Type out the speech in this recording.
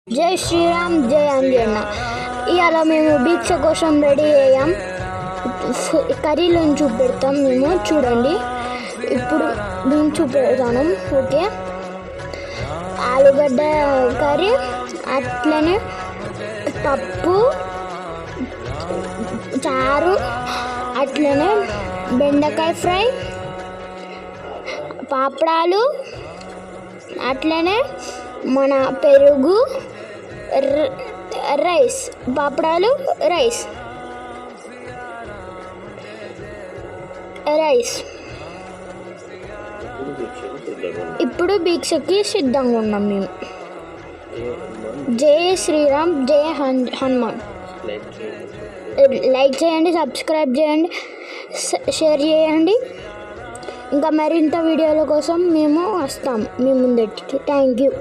జై శ్రీరామ్ జై అంజన్న. ఇవాళ మేము దీక్ష కోసం రెడీ అయ్యాం. కర్రీలను చూపెడతాం మేము, చూడండి. ఇప్పుడు నేను చూపెడతాను. ఓకే, ఆలుగడ్డ కర్రీ, అట్లనే పప్పు చారు, అట్లనే బెండకాయ ఫ్రై, పాపడాలు, అట్లనే మన పెరుగు, రైస్, పాపడాలు, రైస్. ఇప్పుడు దీక్షకి సిద్ధంగా ఉన్నాం మేము. జై శ్రీరామ్ జై హనుమాన్. లైక్ చేయండి, సబ్స్క్రైబ్ చేయండి, షేర్ చేయండి. ఇంకా మరింత వీడియోల కోసం మేము వస్తాం మీ ముందటికి. Thank you.